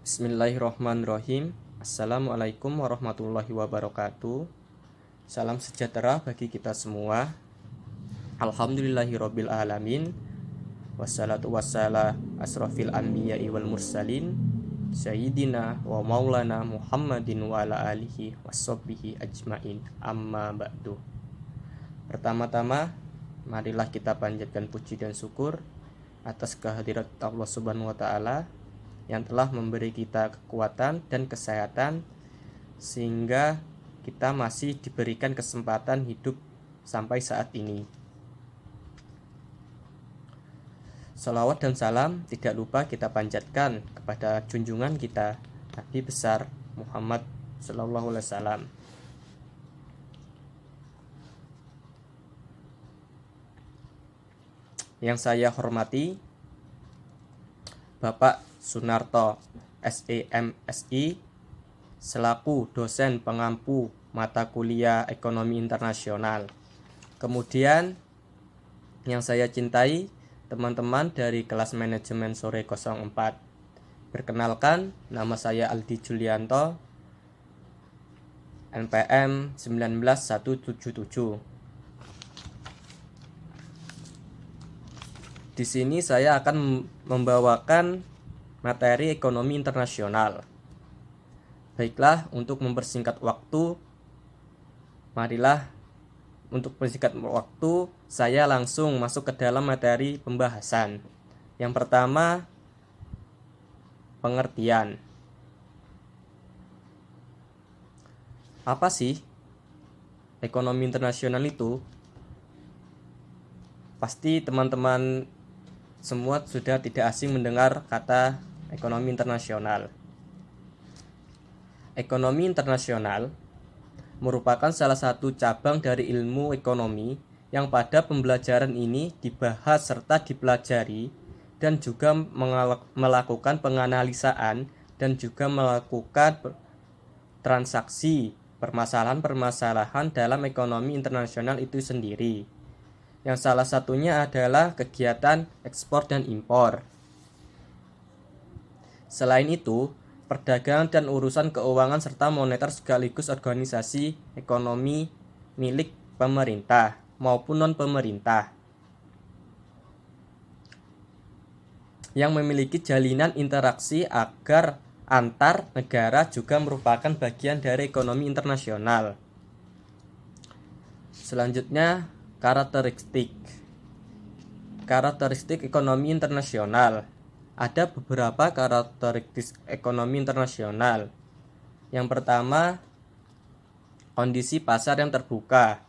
Bismillahirrahmanirrahim. Assalamualaikum warahmatullahi wabarakatuh. Salam sejahtera bagi kita semua. Alhamdulillahirabbil alamin. Wassalatu wassala asrafil anbiya'i wal mursalin Sayyidina wa maulana Muhammadin wa ala alihi washabbihi ajmain. Amma ba'du. Pertama-tama, marilah kita panjatkan puji dan syukur atas kehadirat Allah Subhanahu wa taala yang telah memberi kita kekuatan dan kesehatan sehingga kita masih diberikan kesempatan hidup sampai saat ini. Salawat dan salam tidak lupa kita panjatkan kepada junjungan kita Nabi besar Muhammad sallallahu alaihi wasallam. Yang saya hormati Bapak Sunarto SEMSI selaku dosen pengampu mata kuliah Ekonomi Internasional. Kemudian yang saya cintai teman-teman dari kelas manajemen sore 04. Perkenalkan, nama saya Aldi Julianto, NPM 19177. Di sini saya akan membawakan materi ekonomi internasional. Baiklah, untuk mempersingkat waktu, marilah untuk mempersingkat waktu, saya langsung masuk ke dalam materi pembahasan. Yang pertama, pengertian. Apa sih ekonomi internasional itu? Pasti teman-teman semua sudah tidak asing mendengar kata ekonomi internasional. Ekonomi internasional merupakan salah satu cabang dari ilmu ekonomi yang pada pembelajaran ini dibahas serta dipelajari dan juga melakukan penganalisaan dan juga melakukan transaksi permasalahan-permasalahan dalam ekonomi internasional itu sendiri. Yang salah satunya adalah kegiatan ekspor dan impor. Selain itu, perdagangan dan urusan keuangan serta moneter sekaligus organisasi ekonomi milik pemerintah maupun non-pemerintah yang memiliki jalinan interaksi agar antar negara juga merupakan bagian dari ekonomi internasional. Selanjutnya, karakteristik ekonomi internasional. Ada beberapa karakteristik ekonomi internasional. Yang pertama, kondisi pasar yang terbuka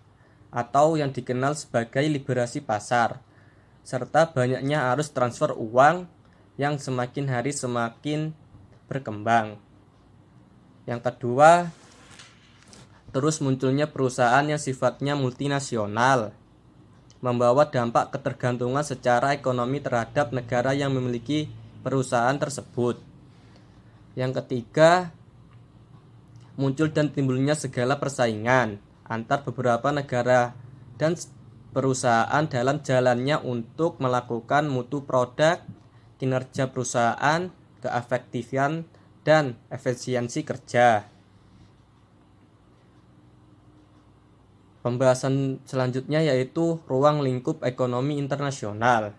atau yang dikenal sebagai liberasi pasar, serta banyaknya arus transfer uang yang semakin hari semakin berkembang. Yang kedua, terus munculnya perusahaan yang sifatnya multinasional, membawa dampak ketergantungan secara ekonomi terhadap negara yang memiliki perusahaan tersebut. Yang ketiga, muncul dan timbulnya segala persaingan antar beberapa negara dan perusahaan dalam jalannya untuk melakukan mutu produk, kinerja perusahaan, keefektifan, dan efisiensi kerja. Pembahasan selanjutnya yaitu ruang lingkup ekonomi internasional.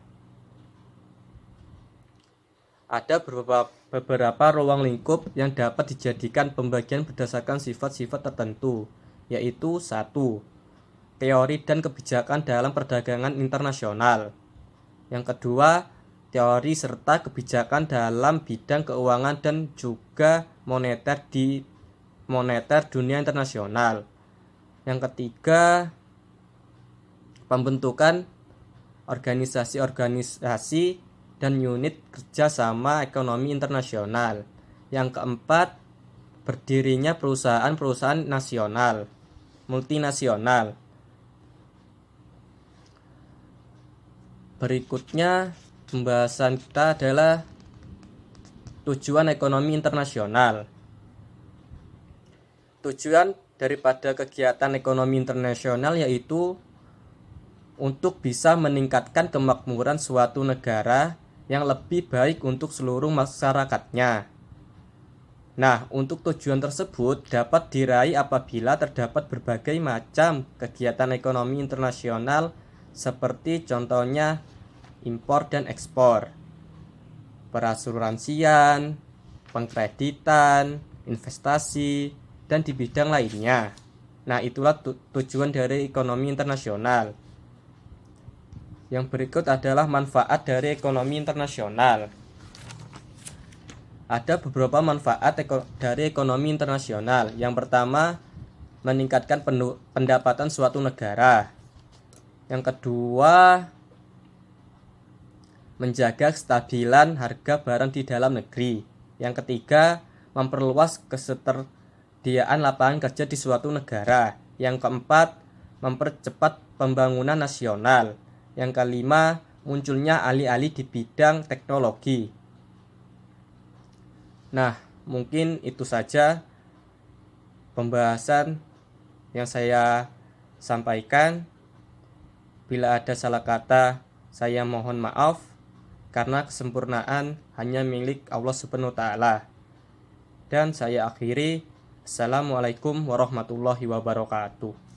Ada beberapa ruang lingkup yang dapat dijadikan pembagian berdasarkan sifat-sifat tertentu, yaitu 1. Teori dan kebijakan dalam perdagangan internasional. Yang kedua, teori serta kebijakan dalam bidang keuangan dan juga moneter dunia internasional. Yang ketiga, pembentukan organisasi-organisasi dan unit kerjasama ekonomi internasional. Yang keempat, berdirinya perusahaan-perusahaan nasional, multinasional. Berikutnya, pembahasan kita adalah tujuan ekonomi internasional. Tujuan daripada kegiatan ekonomi internasional yaitu untuk bisa meningkatkan kemakmuran suatu negara yang lebih baik untuk seluruh masyarakatnya. Nah, untuk tujuan tersebut dapat diraih apabila terdapat berbagai macam kegiatan ekonomi internasional seperti contohnya impor dan ekspor, perasuransian, pengkreditan, investasi, dan di bidang lainnya. Nah, itulah tujuan dari ekonomi internasional. Yang berikut adalah manfaat dari ekonomi internasional. Ada beberapa manfaat dari ekonomi internasional. Yang pertama, meningkatkan pendapatan suatu negara. Yang kedua, menjaga kestabilan harga barang di dalam negeri. Yang ketiga, memperluas ketersediaan lapangan kerja di suatu negara. Yang keempat, mempercepat pembangunan nasional. Yang kelima, munculnya alih-alih di bidang teknologi. Nah, mungkin itu saja pembahasan yang saya sampaikan. Bila ada salah kata, saya mohon maaf, karena kesempurnaan hanya milik Allah Subhanahu wa Ta'ala. Dan saya akhiri, Assalamualaikum warahmatullahi wabarakatuh.